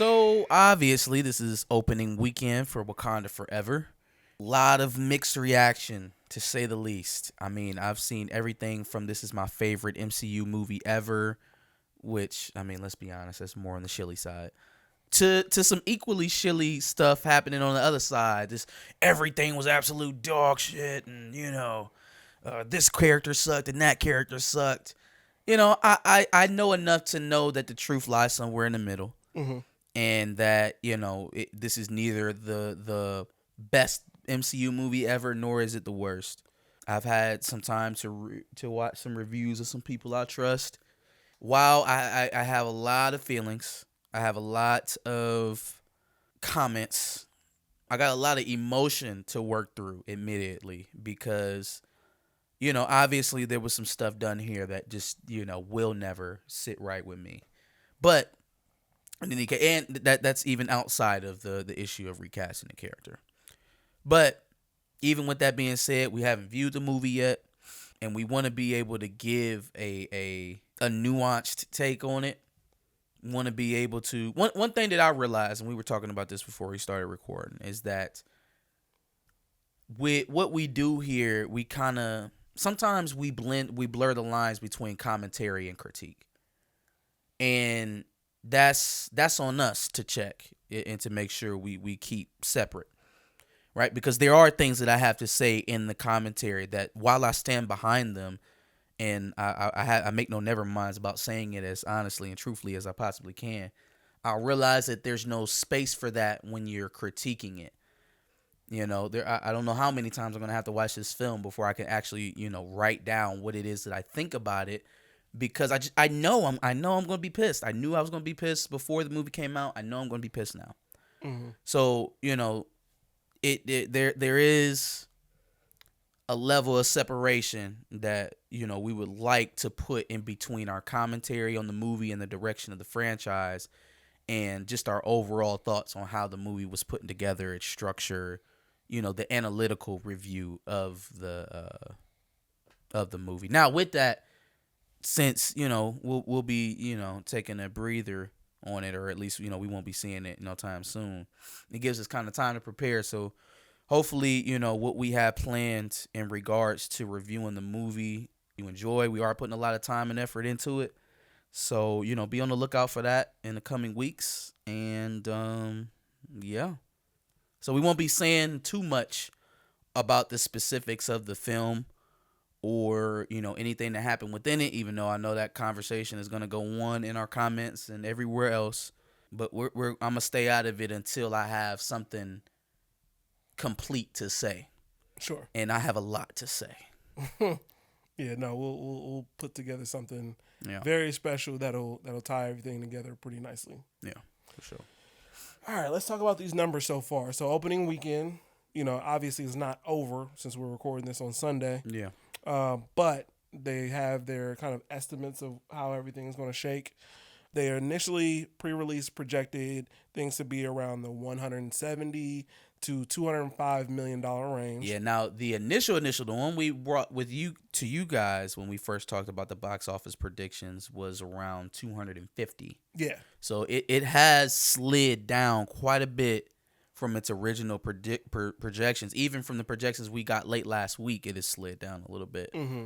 So obviously this is opening weekend for Wakanda Forever. A lot of mixed reaction, to say the least. I mean, I've seen everything from this is my favorite MCU movie ever, which, I mean, let's be honest, that's more on the shilly side, to some equally shilly stuff happening on the other side. This everything was absolute dog shit, and this character sucked and that character sucked. I know enough to know that the truth lies somewhere in the middle, and that this is neither the best MCU movie ever, nor is it the worst. I've had some time to watch some reviews of some people I trust. While I have a lot of feelings, I have a lot of comments, I got a lot of emotion to work through, admittedly, because obviously there was some stuff done here that just will never sit right with me. But in any case, and that's even outside of the issue of recasting the character. But even with that being said, we haven't viewed the movie yet, and we want to be able to give a nuanced take on it. Want to be able to one thing that I realized, and we were talking about this before we started recording, is that with what we do here, we kind of sometimes we blur the lines between commentary and critique, and that's on us to check and to make sure we keep separate. Right, because there are things that I have to say in the commentary that, while I stand behind them, and I make no never minds about saying it as honestly and truthfully as I possibly can, I realize that there's no space for that when you're critiquing it. I don't know how many times I'm gonna have to watch this film before I can actually write down what it is that I think about it, because I know I'm gonna be pissed. I knew I was gonna be pissed before the movie came out. I know I'm gonna be pissed now. So there is a level of separation that we would like to put in between our commentary on the movie and the direction of the franchise, and just our overall thoughts on how the movie was put together, its structure, the analytical review of the movie. Now, with that, since we'll be taking a breather on it, or at least we won't be seeing it no time soon, it gives us kind of time to prepare. So hopefully what we have planned in regards to reviewing the movie you enjoy. We are putting a lot of time and effort into it, so be on the lookout for that in the coming weeks. And so we won't be saying too much about the specifics of the film or anything that happened within it, even though I know that conversation is going to go on in our comments and everywhere else. But I'm gonna stay out of it until I have something complete to say. Sure. And I have a lot to say. Yeah, no, we'll put together something very special that'll tie everything together pretty nicely. Yeah, for sure. All right, let's talk about these numbers so far. So opening weekend, obviously it's not over since we're recording this on Sunday. Yeah. But they have their kind of estimates of how everything is going to shake. They initially pre-release projected things to be around the 170 to $205 million range. Yeah. Now the initial, the one we brought with you to you guys when we first talked about the box office predictions, was around 250. Yeah. So it has slid down quite a bit from its original projections. Even from the projections we got late last week, it has slid down a little bit. Mm-hmm.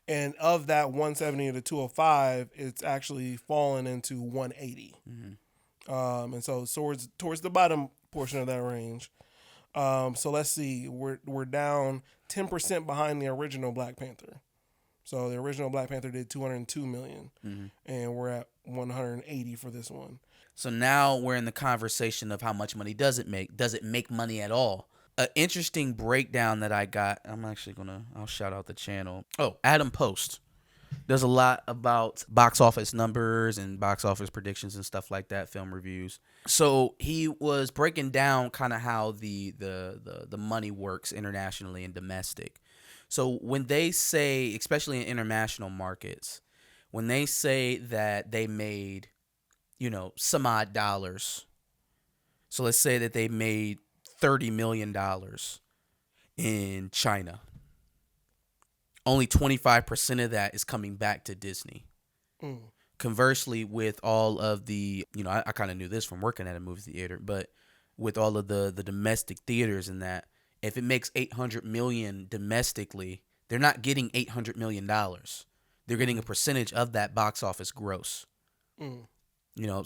And of that 170 to 205, it's actually fallen into 180. Mm-hmm. And so towards the bottom portion of that range. So let's see, we're down 10% behind the original Black Panther. So the original Black Panther did 202 million, and we're at 180 for this one. So now we're in the conversation of how much money does it make? Does it make money at all? An interesting breakdown that I got. I'll shout out the channel. Oh, Adam Post does a lot about box office numbers and box office predictions and stuff like that, film reviews. So he was breaking down kind of how the money works internationally and domestic. So when they say, especially in international markets, when they say that they made, some odd dollars. So let's say that they made $30 million in China. Only 25% of that is coming back to Disney. Conversely, with all of the, I kind of knew this from working at a movie theater, but with all of the domestic theaters and that, if it makes 800 million domestically, they're not getting 800 million dollars. They're getting a percentage of that box office gross. Mm.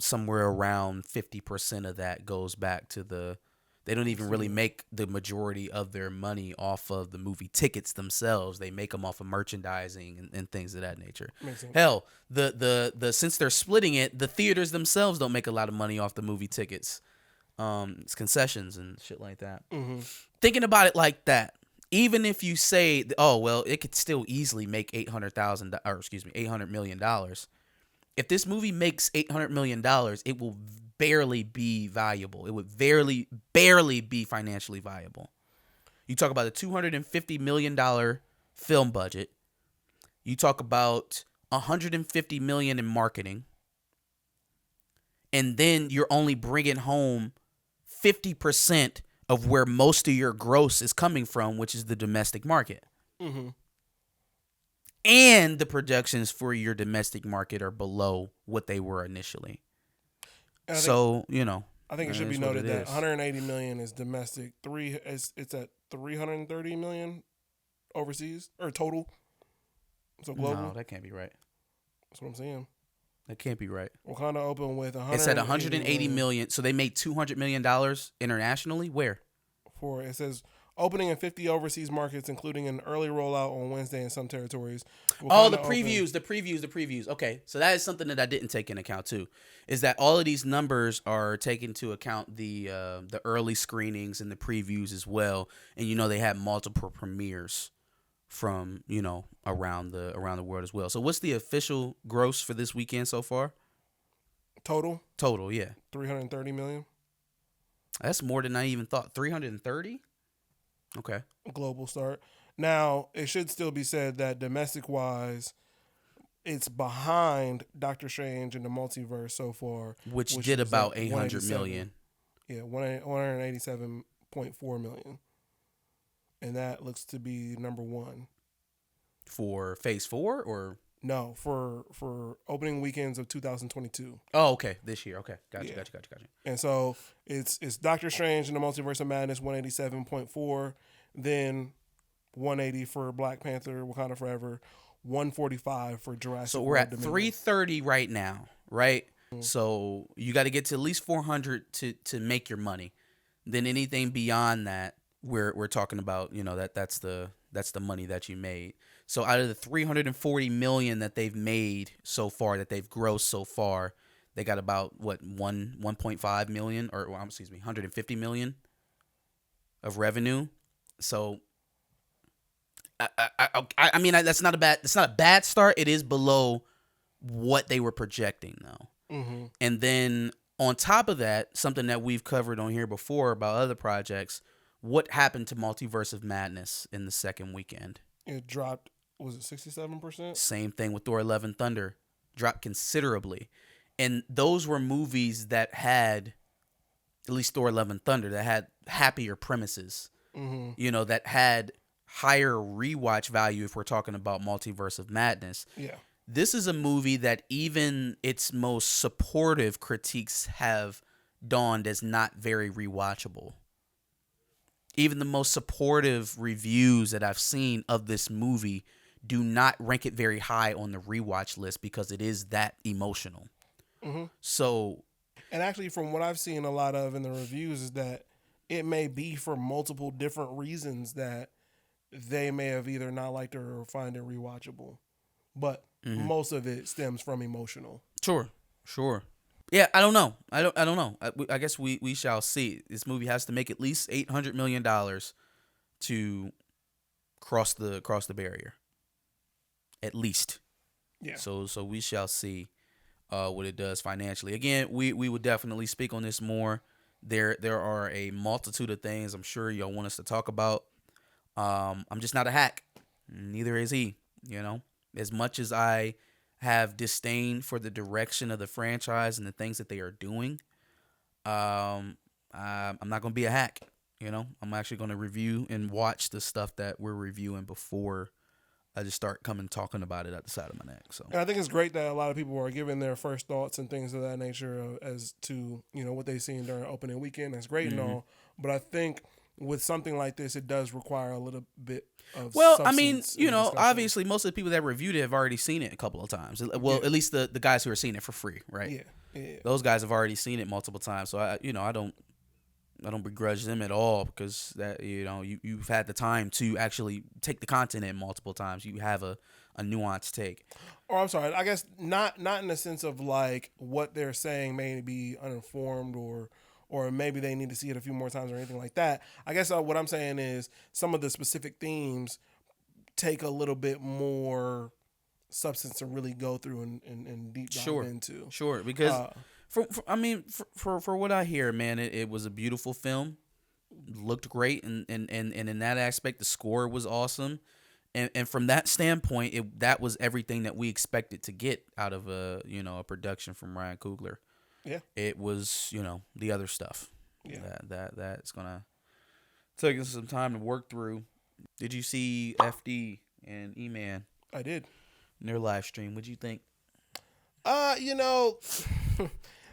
Somewhere around 50% of that goes back to they don't even really make the majority of their money off of the movie tickets themselves. They make them off of merchandising and things of that nature. Makes sense. Hell, the since they're splitting it, the theaters themselves don't make a lot of money off the movie tickets. It's concessions and shit like that. Mm-hmm. Thinking about it like that, even if you say, oh well, it could still easily make $800 million. If this movie makes $800 million, it will barely be valuable. It would barely be financially viable. You talk about a $250 million film budget. You talk about $150 million in marketing. And then you're only bringing home 50% of where most of your gross is coming from, which is the domestic market. Mm-hmm. And the projections for your domestic market are below what they were initially. I think it should be noted that 180 million is domestic. It's at 330 million overseas or total. So global. No, that can't be right. That's what I'm saying. That can't be right. Wakanda opened with 180 It said 180 million. So they made $200 million internationally. Where? It says opening in 50 overseas markets, including an early rollout on Wednesday in some territories. The previews. Okay, so that is something that I didn't take into account too. Is that all of these numbers are taking into account the early screenings and the previews as well, and they had multiple premieres from around the world as well. So what's the official gross for this weekend so far? Total, yeah. 330 million. That's more than I even thought. 330? Okay. Global start. Now, it should still be said that domestic-wise, it's behind Doctor Strange and the Multiverse so far. Which did about 800 million. Yeah, 187.4 million. And that looks to be number one. For Phase 4 or? No, for opening weekends of 2022. Oh, okay. This year. Okay. Gotcha. And so it's Doctor Strange and the Multiverse of Madness, 187.4. Then 180 for Black Panther, Wakanda Forever, 145 for Jurassic So we're World at Dominion. 330 right now, right? Mm-hmm. So you got to get to at least 400 to make your money. Then anything beyond that, we're talking about, that's the money that you made. So out of the 340 million that they've made so far, that they've grossed so far, they got about 1.5 million, or 150 million of revenue. So I mean, that's not a bad start. It is below what they were projecting though. Mm-hmm. And then on top of that, something that we've covered on here before about other projects, what happened to Multiverse of Madness in the second weekend? It dropped, was it 67%? Same thing with Thor: Love and Thunder. Dropped considerably. And those were movies that had, at least Thor: Love and Thunder, that had happier premises. Mm-hmm. That had higher rewatch value if we're talking about Multiverse of Madness. Yeah. This is a movie that even its most supportive critiques have dawned as not very rewatchable. Even the most supportive reviews that I've seen of this movie do not rank it very high on the rewatch list because it is that emotional. Mm-hmm. So, and actually, from what I've seen a lot of in the reviews, is that it may be for multiple different reasons that they may have either not liked it or find it rewatchable, but most of it stems from emotional. Sure. Yeah, I don't know. I don't know. I guess we shall see. This movie has to make at least $800 million to cross the barrier. At least. Yeah. So we shall see what it does financially. Again, we would definitely speak on this more. There are a multitude of things I'm sure y'all want us to talk about. I'm just not a hack. Neither is he. As much as I have disdain for the direction of the franchise and the things that they are doing, I'm not going to be a hack. I'm actually going to review and watch the stuff that we're reviewing before I just start coming talking about it at the side of my neck. So And I think it's great that a lot of people are giving their first thoughts and things of that nature as to, what they've seen during opening weekend. That's great and all. But I think with something like this, it does require a little bit of I mean, substance and discussion. obviously most of the people that reviewed it have already seen it a couple of times. Well, at least the guys who are seeing it for free, right? Yeah. Those guys have already seen it multiple times. So I don't begrudge them at all, because that you've had the time to actually take the content in multiple times. You have a nuanced take. Or I'm sorry, I guess not in the sense of like what they're saying may be uninformed or maybe they need to see it a few more times or anything like that. I guess what I'm saying is some of the specific themes take a little bit more substance to really go through and deep dive into. Sure, because for what I hear, man, it was a beautiful film. Looked great, and in that aspect, the score was awesome. And from that standpoint, that was everything that we expected to get out of a production from Ryan Coogler. Yeah, it was the other stuff. Yeah, that's gonna take us some time to work through. Did you see FD and E-Man? I did. In their live stream, what'd you think?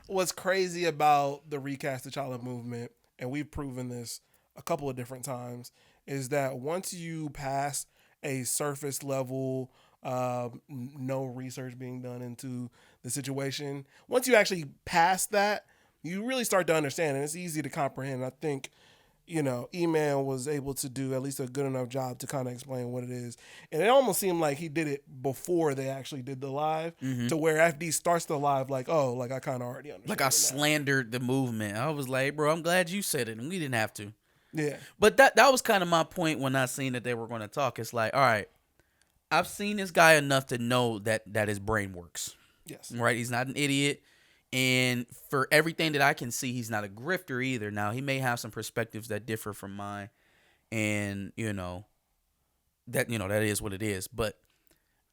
What's crazy about the Recast T'Challa movement, and we've proven this a couple of different times, is that once you pass a surface level, no research being done into the situation, once you actually pass that, you really start to understand, and it's easy to comprehend. I think, E-Man was able to do at least a good enough job to kind of explain what it is. And it almost seemed like he did it before they actually did the live, to where FD starts the live like, oh, like I kind of already understand. Like I slandered the movement. I was like, bro, I'm glad you said it, and we didn't have to. Yeah. But that was kind of my point when I seen that they were going to talk. It's like, all right, I've seen this guy enough to know that his brain works. Yes. Right? He's not an idiot. And for everything that I can see, he's not a grifter either. Now, he may have some perspectives that differ from mine. And, that is what it is. But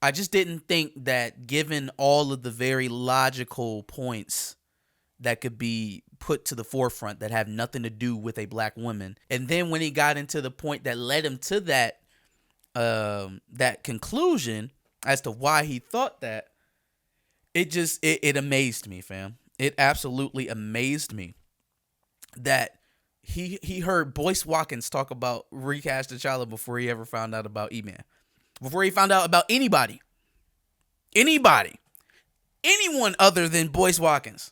I just didn't think that, given all of the very logical points that could be put to the forefront that have nothing to do with a black woman, and then when he got into the point that led him to that conclusion as to why he thought that, it amazed me, fam. It absolutely amazed me that he heard Boyce Watkins talk about Recast T'Challa before he ever found out about E-Man, before he found out about anybody, anyone other than Boyce Watkins.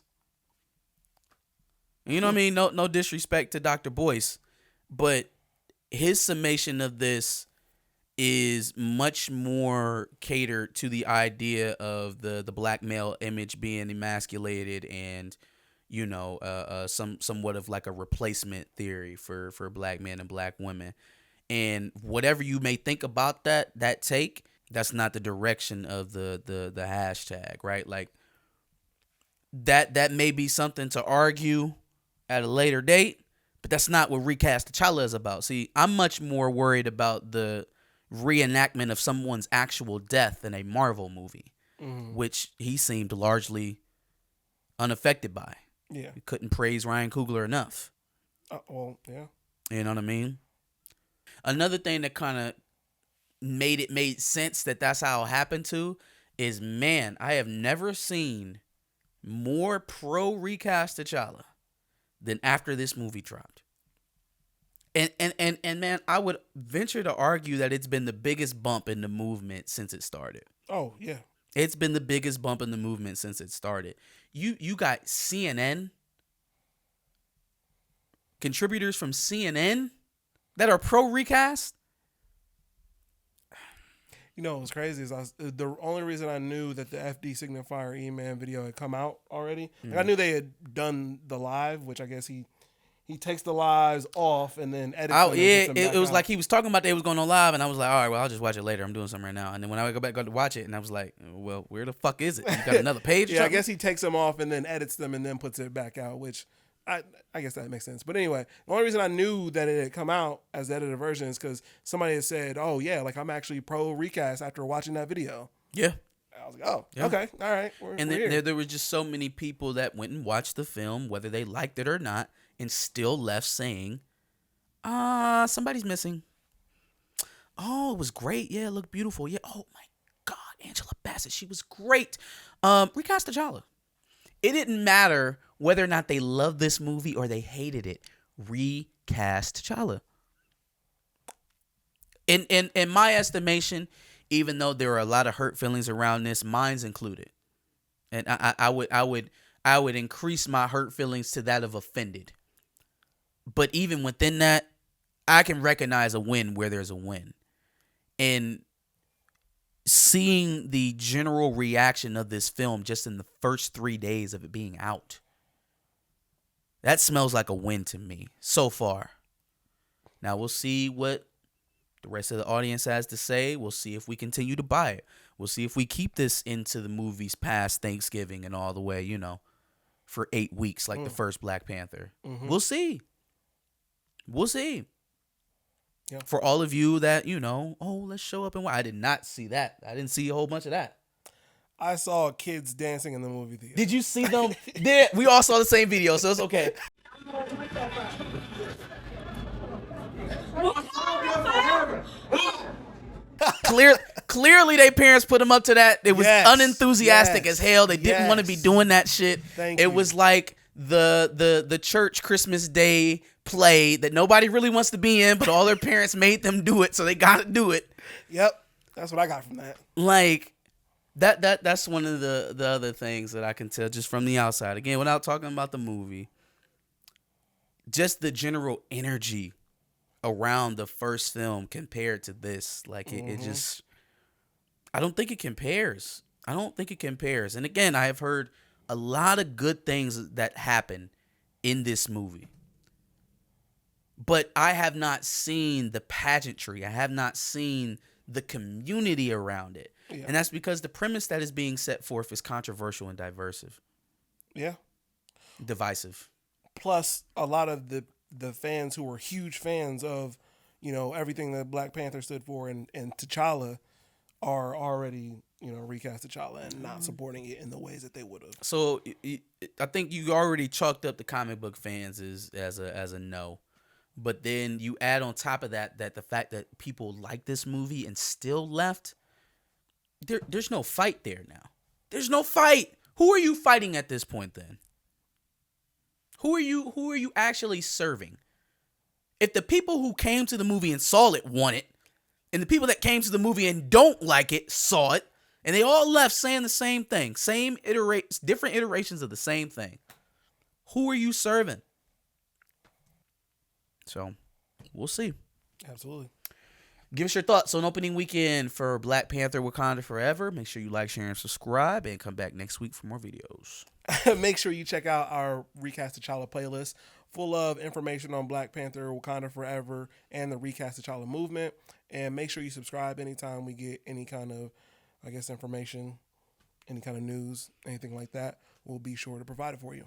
You know what I mean? No disrespect to Dr. Boyce, but his summation of this is much more catered to the idea of the black male image being emasculated and, somewhat of like a replacement theory for black men and black women. And whatever you may think about that take, that's not the direction of the hashtag, right? Like that may be something to argue at a later date, but that's not what Recast T'Challa is about. See, I'm much more worried about the reenactment of someone's actual death in a Marvel movie, which he seemed largely unaffected by. Yeah. He couldn't praise Ryan Coogler enough. Well, yeah. You know what I mean? Another thing that kind of made sense that's how it happened to is, man, I have never seen more pro Recast T'Challa than after this movie dropped. And man, I would venture to argue that it's been the biggest bump in the movement since it started. Oh, yeah. It's been the biggest bump in the movement since it started. You got CNN, contributors from CNN that are pro recast. What's crazy is the only reason I knew that the FD Signifier E-Man video had come out already. Like I knew they had done the live, which I guess he takes the lives off and then edits them. Yeah, it was like he was talking about they was going on live, and I was like, all right, well, I'll just watch it later. I'm doing something right now. And then when I go back to watch it, and I was like, well, where the fuck is it? You got another page? Yeah, I guess he takes them off and then edits them and then puts it back out, which I guess that makes sense. But anyway, the only reason I knew that it had come out as the edited version is because somebody had said, oh, yeah, like I'm actually pro recast after watching that video. Yeah. I was like, oh, yeah. Okay, all right. We're here. There were just so many people that went and watched the film, whether they liked it or not, and still left saying, somebody's missing. Oh, it was great. Yeah, it looked beautiful. Yeah. Oh my God, Angela Bassett, she was great. Recast T'Challa. It didn't matter whether or not they loved this movie or they hated it. Recast T'Challa. In my estimation, even though there are a lot of hurt feelings around this, mine's included, and I would increase my hurt feelings to that of offended. But even within that, I can recognize a win where there's a win. And seeing the general reaction of this film just in the first 3 days of it being out, that smells like a win to me so far. Now we'll see what the rest of the audience has to say. We'll see if we continue to buy it. We'll see if we keep this into the movies past Thanksgiving and all the way, for 8 weeks like the first Black Panther. Mm-hmm. We'll see. We'll see. Yeah. For all of you that, let's show up and watch. I did not see that. I didn't see a whole bunch of that. I saw kids dancing in the movie theater. Did you see them? Yeah, we all saw the same video, so it's okay. Clearly, their parents put them up to that. It was unenthusiastic as hell. They didn't want to be doing that shit. It was like the church Christmas Day play that nobody really wants to be in, but all their parents made them do it, so they got to do it. Yep, that's what I got from that. Like that's one of the other things that I can tell just from the outside. Again, without talking about the movie, just the general energy around the first film compared to this, like it just, I don't think it compares. And again, I have heard a lot of good things that happen in this movie, but I have not seen the pageantry. I have not seen the community around it. Yeah. And that's because the premise that is being set forth is controversial and divisive. Yeah. Divisive. Plus, a lot of the fans who were huge fans of, everything that Black Panther stood for and T'Challa are already, recast T'Challa and not supporting it in the ways that they would have. So I think you already chalked up the comic book fans as a no. But then you add on top of that the fact that people like this movie and still left, there's no fight there now. There's no fight. Who are you fighting at this point then? Who are you actually serving? If the people who came to the movie and saw it want it, and the people that came to the movie and don't like it saw it, and they all left saying the same thing, different iterations of the same thing, who are you serving? So, we'll see. Absolutely. Give us your thoughts on opening weekend for Black Panther Wakanda Forever. Make sure you like, share, and subscribe, and come back next week for more videos. Make sure you check out our Recast T'Challa playlist full of information on Black Panther Wakanda Forever and the Recast T'Challa movement. And make sure you subscribe anytime we get any kind of, information, any kind of news, anything like that. We'll be sure to provide it for you.